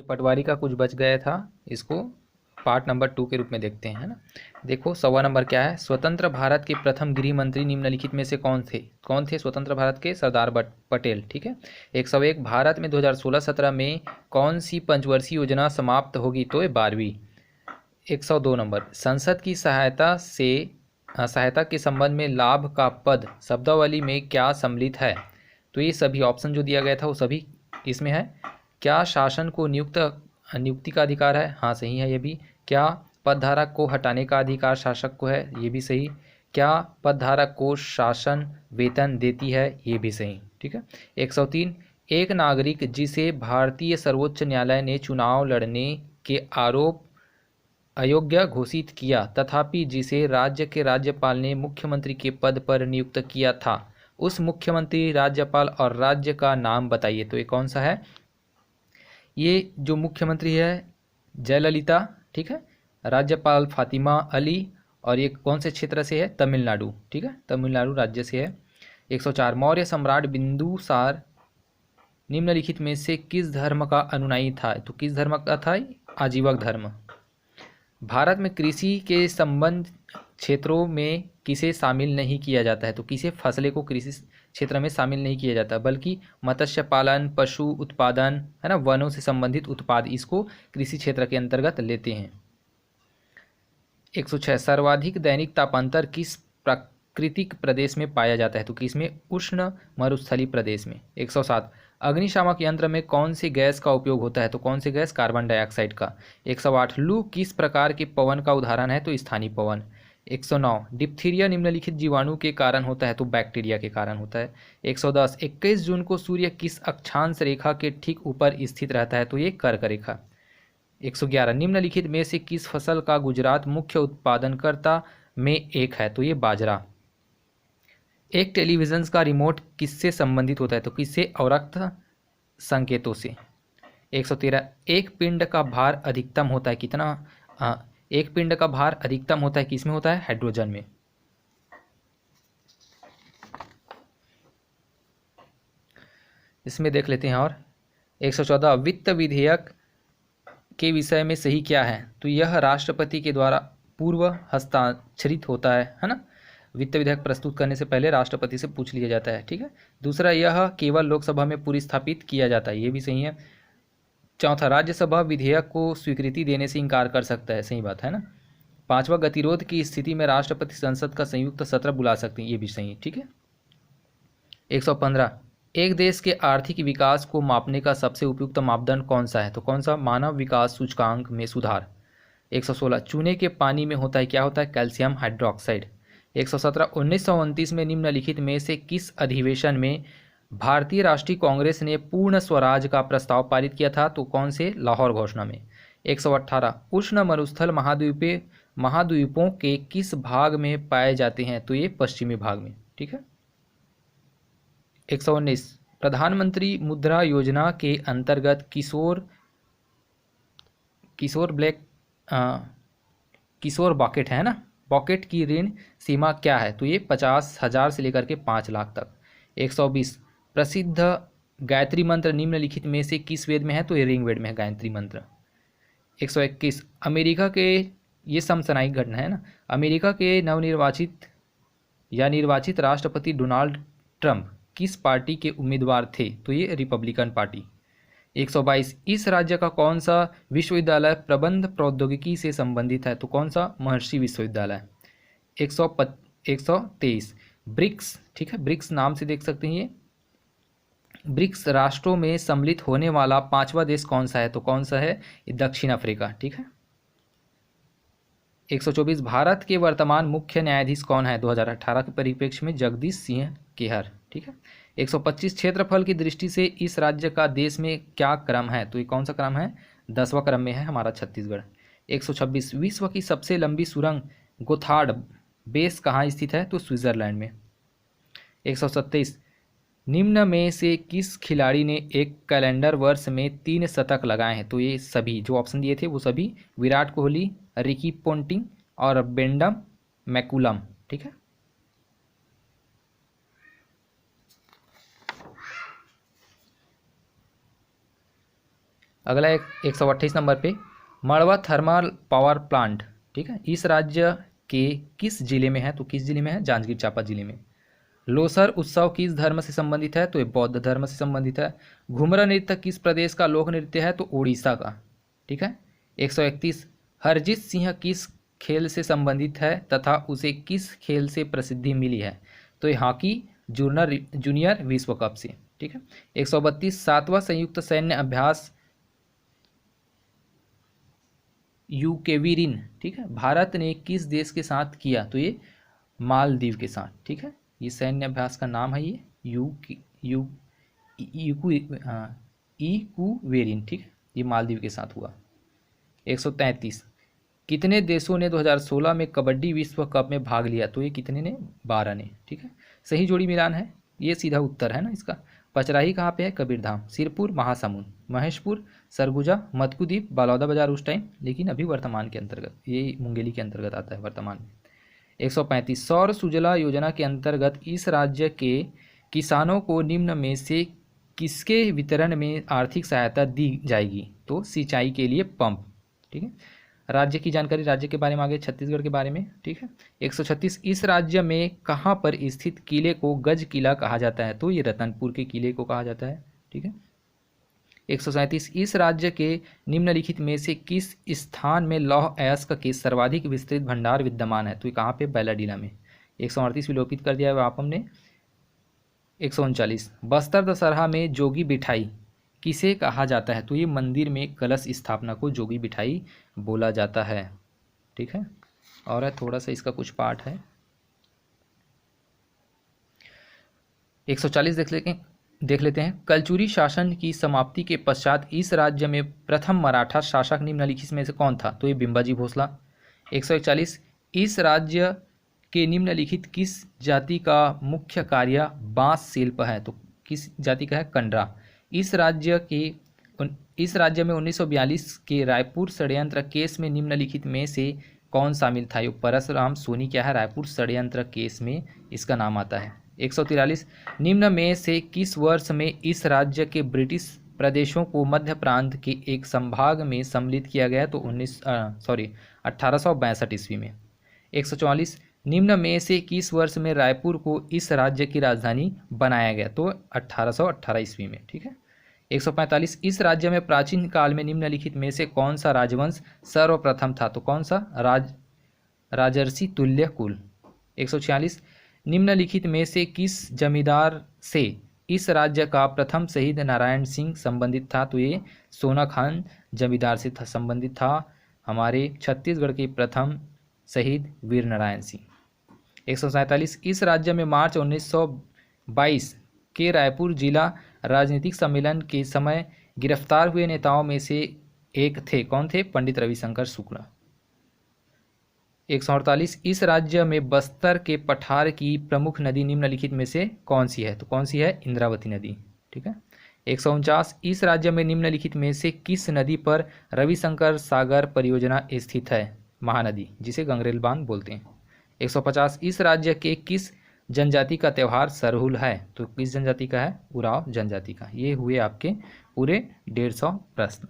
पटवारी का कुछ बच गया था, इसको पार्ट नंबर 2 के रूप में देखते हैं, है ना। देखो सवा नंबर क्या है, स्वतंत्र भारत के प्रथम गृह मंत्री निम्नलिखित में से कौन थे स्वतंत्र भारत के? सरदार पटेल, ठीक है। 101 भारत में 2016-17 में कौन सी पंचवर्षीय योजना समाप्त होगी? तो ये 12वीं। 102 नंबर, संसद की सहायता के संबंध में लाभ का पद शब्दावली में क्या सम्मिलित है? तो ये सभी ऑप्शन जो दिया गया था वो सभी इसमें है। क्या शासन को नियुक्ति का अधिकार है? हाँ सही है ये भी। क्या पदधारक को हटाने का अधिकार शासक को है? ये भी सही। क्या पदधारक को शासन वेतन देती है? ये भी सही, ठीक है। 103, एक नागरिक जिसे भारतीय सर्वोच्च न्यायालय ने चुनाव लड़ने के आरोप अयोग्य घोषित किया तथापि जिसे राज्य के राज्यपाल ने मुख्यमंत्री के पद पर नियुक्त किया था, उस मुख्यमंत्री, राज्यपाल और राज्य का नाम बताइए। तो ये कौन सा है? ये जो मुख्यमंत्री है जयललिता, ठीक है। राज्यपाल फातिमा अली, और ये कौन से क्षेत्र से है? तमिलनाडु, ठीक है, तमिलनाडु राज्य से है। 104, मौर्य सम्राट बिंदुसार निम्नलिखित में से किस धर्म का अनुयायी था? तो किस धर्म का था? आजीवक धर्म। भारत में कृषि के संबंध क्षेत्रों में किसे शामिल नहीं किया जाता है? तो किसे फसलें को कृषि क्षेत्र में शामिल नहीं किया जाता, बल्कि मत्स्य पालन, पशु उत्पादन, है ना, वनों से संबंधित उत्पाद इसको कृषि क्षेत्र के अंतर्गत लेते हैं। 106, सर्वाधिक दैनिक तापांतर किस प्राकृतिक प्रदेश में पाया जाता है? तो किसमें? उष्ण मरुस्थलीय प्रदेश में। 107, अग्निशामक यंत्र में कौन सी गैस का उपयोग होता है? तो कौन सी गैस? कार्बन डाइऑक्साइड का। 108, लू किस प्रकार के पवन का उदाहरण है? तो स्थानीय पवन। 109, डिप्थीरिया निम्नलिखित जीवाणु के कारण होता है? तो बैक्टीरिया के कारण होता है। 110, 21 जून को सूर्य किस अक्षांश रेखा के ठीक ऊपर स्थित रहता है? तो ये कर्क रेखा। 111, निम्नलिखित में से किस फसल का गुजरात मुख्य उत्पादनकर्ता में एक है? तो ये बाजरा। एक टेलीविजन का रिमोट किससे संबंधित होता है? तो किससे? अवरक्त संकेतों से। 113, एक पिंड का भार अधिकतम होता है कितना? एक पिंड का भार अधिकतम होता है किसमें होता है? हाइड्रोजन में। इसमें देख लेते हैं। और 114, वित्त विधेयक के विषय में सही क्या है? तो यह राष्ट्रपति के द्वारा पूर्व हस्ताक्षरित होता है ना। वित्त विधेयक प्रस्तुत करने से पहले राष्ट्रपति से पूछ लिया जाता है, ठीक है। दूसरा, यह केवल लोकसभा में पूरी स्थापित किया जाता है, ये भी सही है। चौथा, राज्यसभा विधेयक को स्वीकृति देने से इनकार कर सकता है, सही बात है ना। पांचवा, गतिरोध की स्थिति में राष्ट्रपति संसद का संयुक्त सत्र बुला सकते हैं, ये भी सही है, ठीक है। 115, एक देश के आर्थिक विकास को मापने का सबसे उपयुक्त मापदंड कौन सा है? तो कौन सा? मानव विकास सूचकांक में सुधार। 116, चूने के पानी में होता है क्या? होता है कैल्शियम हाइड्रोक्साइड। 117, 1929 में निम्नलिखित में से किस अधिवेशन में भारतीय राष्ट्रीय कांग्रेस ने पूर्ण स्वराज का प्रस्ताव पारित किया था? तो कौन से? लाहौर घोषणा में। 118, उष्ण मरुस्थल महाद्वीपों के किस भाग में पाए जाते हैं? तो ये पश्चिमी भाग में, ठीक है। 119, प्रधानमंत्री मुद्रा योजना के अंतर्गत किशोर बॉकेट है ना, बॉकेट की ऋण सीमा क्या है? तो ये 50,000 से लेकर के 5 लाख तक। 120, प्रसिद्ध गायत्री मंत्र निम्नलिखित में से किस वेद में है? तो ये ऋग्वेद में है गायत्री मंत्र। 121, अमेरिका के, ये समसामयिक घटना है ना, अमेरिका के निर्वाचित राष्ट्रपति डोनाल्ड ट्रंप किस पार्टी के उम्मीदवार थे? तो ये रिपब्लिकन पार्टी। 122, इस राज्य का कौन सा विश्वविद्यालय प्रबंध प्रौद्योगिकी से संबंधित है? तो कौन सा? महर्षि विश्वविद्यालय। 123, ब्रिक्स, ठीक है, ब्रिक्स नाम से देख सकते हैं ये। ब्रिक्स राष्ट्रों में सम्मिलित होने वाला 5वां देश कौन सा है? तो कौन सा है? दक्षिण अफ्रीका, ठीक है। 124, भारत के वर्तमान मुख्य न्यायाधीश कौन है? 2018 के परिप्रेक्ष्य में जगदीश सिंह केहर, ठीक है। 125, क्षेत्रफल की दृष्टि से इस राज्य का देश में क्या क्रम है? तो ये कौन सा क्रम है? 10वां क्रम में है हमारा छत्तीसगढ़। 126, विश्व की सबसे लंबी सुरंग गोथार्ड बेस कहाँ स्थित है? तो स्विट्जरलैंड में। 127, निम्न में से किस खिलाड़ी ने एक कैलेंडर वर्ष में 3 शतक लगाए हैं? तो ये सभी जो ऑप्शन दिए थे वो सभी विराट कोहली, रिकी पोंटिंग और बेंडम मैकुलम, ठीक है। अगला 128 नंबर पे मड़वा थर्मल पावर प्लांट, ठीक है, इस राज्य के किस जिले में है? तो किस जिले में है? जांजगीर चांपा जिले में। लोसर उत्सव किस धर्म से संबंधित है? तो ये बौद्ध धर्म से संबंधित है। घुमरा नृत्य किस प्रदेश का लोक नृत्य है? तो उड़ीसा का, ठीक है। 131 हरजीत सिंह किस खेल से संबंधित है तथा उसे किस खेल से प्रसिद्धि मिली है? तो ये हॉकी जूनियर विश्व कप से, ठीक है। 132 सातवां संयुक्त सैन्य अभ्यास यूकेविरिन, ठीक है, भारत ने किस देश के साथ किया? तो ये मालदीव के साथ, ठीक है। ये सैन्य अभ्यास का नाम है ये इकुवेरिन, ठीक है, ये मालदीव के साथ हुआ। 133 कितने देशों ने 2016 में कबड्डी विश्व कप में भाग लिया? तो ये कितने ने? 12 ने, ठीक है। सही जोड़ी मिलान है, ये सीधा उत्तर है ना इसका। पचराही कहाँ पे है? कबीरधाम। सिरपुर महासमुंद, महेशपुर, सरगुजा, मतकुद्वीप, बालौदा बाजार उस टाइम, लेकिन अभी वर्तमान के अंतर्गत, ये मुंगेली के अंतर्गत आता है वर्तमान में। 135 सौर सुजला योजना के अंतर्गत इस राज्य के किसानों को निम्न में से किसके वितरण में आर्थिक सहायता दी जाएगी? तो सिंचाई के लिए पंप, ठीक है। राज्य की जानकारी, राज्य के बारे में आगे छत्तीसगढ़ के बारे में, ठीक है। 136 इस राज्य में कहाँ पर स्थित किले को गज किला कहा जाता है? तो ये रतनपुर के किले को कहा जाता है, ठीक है। 137 इस राज्य के निम्नलिखित में से किस स्थान में लौह अयस्क के सर्वाधिक विस्तृत भंडार विद्यमान है? तो ये कहाँ पे? बैलाडीला में। 138 विलोपित कर दिया है आप हमने। 139 बस्तर दशहरा में जोगी बिठाई किसे कहा जाता है? तो ये मंदिर में कलश स्थापना को जोगी बिठाई बोला जाता है, ठीक है। और थोड़ा सा इसका कुछ पाठ है। 140 देख लेते हैं। कलचुरी शासन की समाप्ति के पश्चात इस राज्य में प्रथम मराठा शासक निम्नलिखित में से कौन था? तो ये बिंबाजी भोसला। 141 इस राज्य के निम्नलिखित किस जाति का मुख्य कार्य बांस शिल्प है? तो किस जाति का है? कंडरा। इस राज्य में 1942 के रायपुर षड्यंत्र केस में निम्नलिखित में से कौन शामिल था? ये परशुराम सोनी क्या है? रायपुर षड्यंत्र केस में इसका नाम आता है। 143 निम्न में से किस वर्ष में इस राज्य के ब्रिटिश प्रदेशों को मध्य प्रांत के एक संभाग में सम्मिलित किया गया? तो 1862 ईस्वी में। 144 निम्न में से किस वर्ष में रायपुर को इस राज्य की राजधानी बनाया गया? तो 1818 ईस्वी में, ठीक है। 145 इस राज्य में प्राचीन काल में निम्नलिखित में से कौन सा राजवंश सर्वप्रथम था? तो कौन सा? राजर्षि तुल्य कुल। 146 निम्नलिखित में से किस जमींदार से इस राज्य का प्रथम शहीद नारायण सिंह संबंधित था? तो ये सोना खान जमींदार से संबंधित था, हमारे छत्तीसगढ़ के प्रथम शहीद वीर नारायण सिंह। 147 इस राज्य में मार्च 1922 के रायपुर जिला राजनीतिक सम्मेलन के समय गिरफ्तार हुए नेताओं में से एक थे, कौन थे? पंडित रविशंकर शुक्ला। 148 इस राज्य में बस्तर के पठार की प्रमुख नदी निम्नलिखित में से कौन सी है? तो कौन सी है? इंद्रावती नदी, ठीक है। 149 इस राज्य में निम्नलिखित में से किस नदी पर रविशंकर सागर परियोजना स्थित है? महानदी, जिसे गंगरेल बांध बोलते हैं। 150 इस राज्य के किस जनजाति का त्यौहार सरहुल है? तो किस जनजाति का है? उराव जनजाति का। ये हुए आपके पूरे 150 प्रश्न।